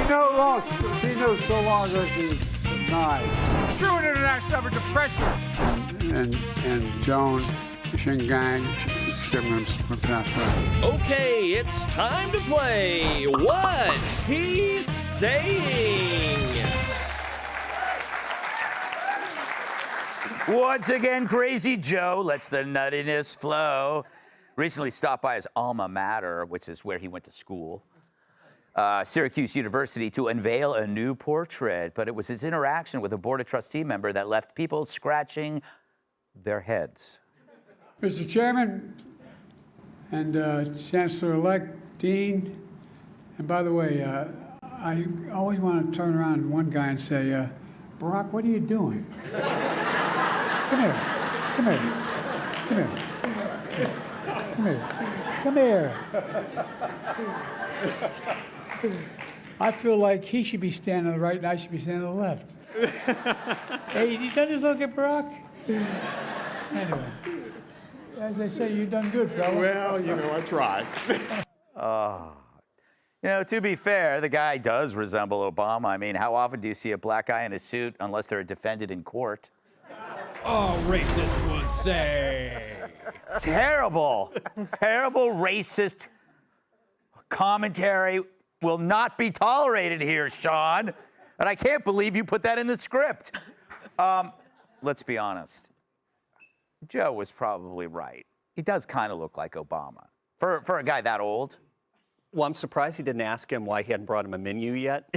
know lost. She knows so long ago she's 9. True international number depression. And Joan Shingang, she passed away. Okay, it's time to play What's He Saying? Once again, Crazy Joe lets the nuttiness flow. Recently stopped by his alma mater, which is where he went to school, Syracuse University, to unveil a new portrait. But it was his interaction with a Board of Trustee member that left people scratching their heads. Mr. Chairman and Chancellor-elect Dean, and by the way, I always want to turn around to one guy and say, Barack, what are you doing? Come here. Come here. Come here. Come here. Come here. I feel like he should be standing on the right and I should be standing on the left. Hey, you done this look at Barack? Anyway, as they say, you done good, fella. Well, you know, I tried. You know, to be fair, the guy does resemble Obama. I mean, how often do you see a black guy in a suit unless they're defended in court? All racists would say. Terrible, terrible racist commentary will not be tolerated here, Sean. And I can't believe you put that in the script. Let's be honest. Joe was probably right. He does kind of look like Obama. For a guy that old. Well, I'm surprised he didn't ask him why he hadn't brought him a menu yet.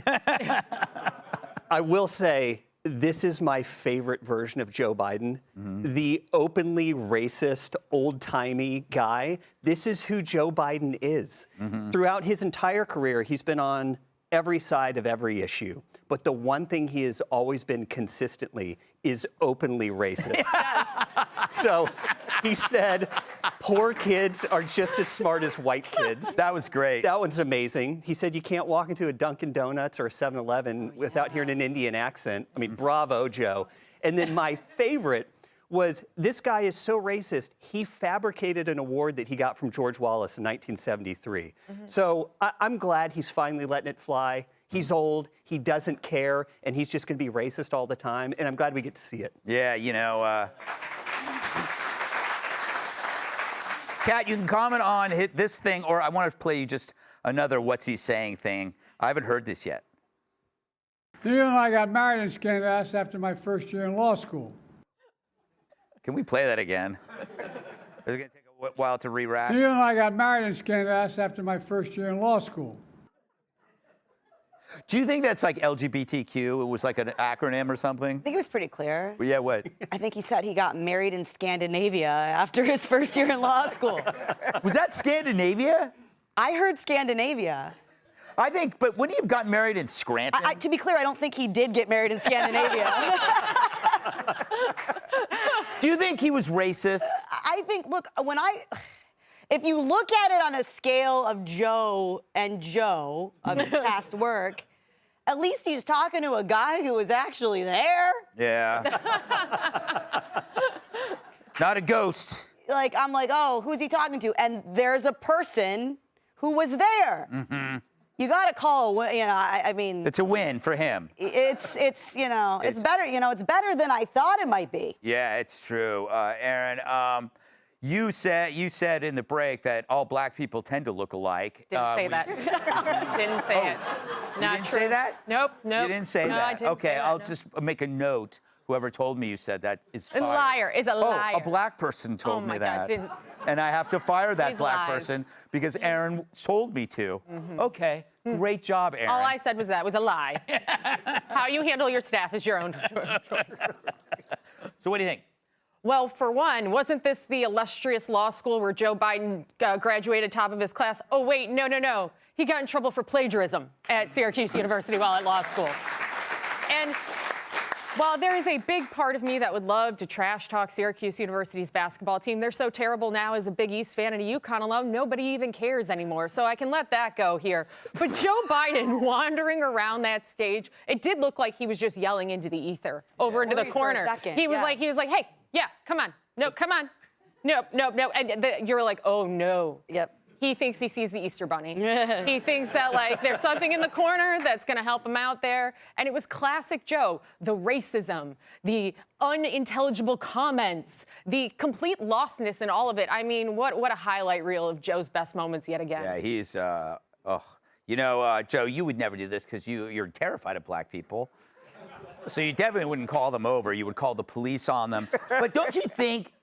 I will say, this is my favorite version of Joe Biden. The openly racist, old-timey guy. This is who Joe Biden is. Throughout his entire career, he's been on every side of every issue. But the one thing he has always been consistently is openly racist. So he said, poor kids are just as smart as white kids. That was great. That one's amazing. He said you can't walk into a Dunkin' Donuts or a 7-Eleven without hearing an Indian accent. I mean, bravo, Joe. And then my favorite was, this guy is so racist, he fabricated an award that he got from George Wallace in 1973. So I'm glad he's finally letting it fly. He's old, he doesn't care, and he's just gonna be racist all the time, and I'm glad we get to see it. Yeah, you know, Kat, you can comment on this thing, or I want to play you just another What's He Saying thing. I haven't heard this yet. Neil and I got married in Scandass after my first year in law school. Can we play that again? Is it going to take a while to re-rack? Neil and I got married in Scandass after my first year in law school. Do you think that's like LGBTQ? It was like an acronym or something? I think it was pretty clear. Yeah, what? I think he said he got married in Scandinavia after his first year in law school. Was that Scandinavia? I heard Scandinavia. I think, but wouldn't he have gotten married in Scranton? To be clear, I don't think he did get married in Scandinavia. Do you think he was racist? I think, look, if you look at it on a scale of Joe and Joe of his past work, at least he's talking to a guy who was actually there. Yeah. Not a ghost. Like, I'm like, oh, who's he talking to? And there's a person who was there. You got to call, you know, I mean. It's a win for him. It's you know, it's better, you know, it's better than I thought it might be. Yeah, it's true. Aaron, you said in the break that all black people tend to look alike. Didn't say that. Didn't say it. Not You didn't true. say that? Nope. You didn't say no, that? I didn't Okay, say that, I'll no. just make a note. Whoever told me you said that is A fired. liar is a liar. Oh, a black person told Oh me my that. God, didn't. And I have to fire that These black lies. person because Aaron told me to. Okay, great job, Aaron. All I said was that was a lie. How you handle your staff is your own choice. So what do you think? Well, for one, wasn't this the illustrious law school where Joe Biden graduated top of his class? Oh, wait, no. He got in trouble for plagiarism at Syracuse University while at law school. And while there is a big part of me that would love to trash talk Syracuse University's basketball team, they're so terrible now as a Big East fan and a UConn alum, nobody even cares anymore. So I can let that go here. But Joe Biden wandering around that stage, it did look like he was just yelling into the ether over into the corner. He was like, hey, yeah, come on. No, come on. No. And you were like, oh, no. Yep. He thinks he sees the Easter Bunny. He thinks that, like, there's something in the corner that's going to help him out there. And it was classic Joe. The racism, the unintelligible comments, the complete lostness in all of it. I mean, what a highlight reel of Joe's best moments yet again. Yeah, he's, You know, Joe, you would never do this because you're terrified of black people. So you definitely wouldn't call them over. You would call the police on them. But don't you think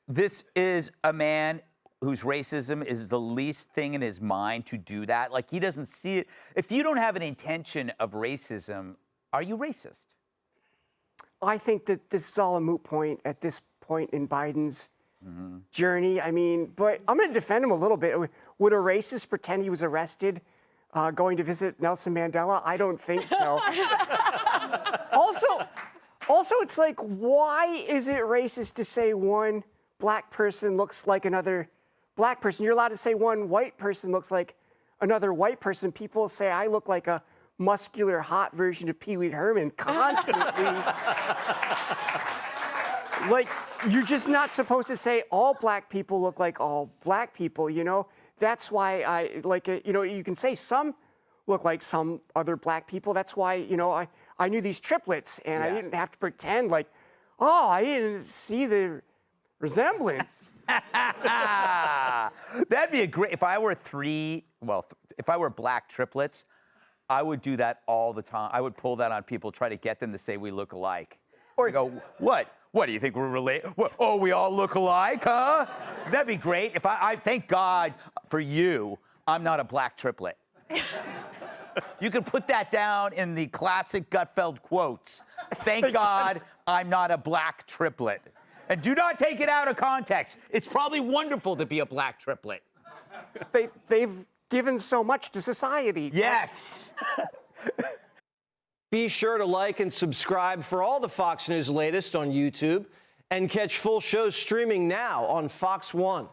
this is a man whose racism is the least thing in his mind to do that? Like, he doesn't see it. If you don't have an intention of racism, are you racist? I think that this is all a moot point at this point in Biden's journey. I mean, but I'm going to defend him a little bit. Would a racist pretend he was arrested going to visit Nelson Mandela? I don't think so. Also, it's like, why is it racist to say one black person looks like another black person? You're allowed to say one white person looks like another white person. People say I look like a muscular, hot version of Pee Wee Herman constantly. Like, you're just not supposed to say all black people look like all black people, you know? That's why I like it. You know, you can say some look like some other black people. That's why, you know, I knew these triplets and I didn't have to pretend like, oh, I didn't see the resemblance. That'd be a great, if I were if I were black triplets, I would do that all the time. I would pull that on people, try to get them to say we look alike. Or go, what? What, do you think we're related? Oh, we all look alike, huh? That'd be great. If I thank God for you, I'm not a black triplet. You can put that down in the classic Gutfeld quotes. Thank God I'm not a black triplet. And do not take it out of context. It's probably wonderful to be a black triplet. They've given so much to society. Yes. Be sure to like and subscribe for all the Fox News latest on YouTube and catch full shows streaming now on Fox One.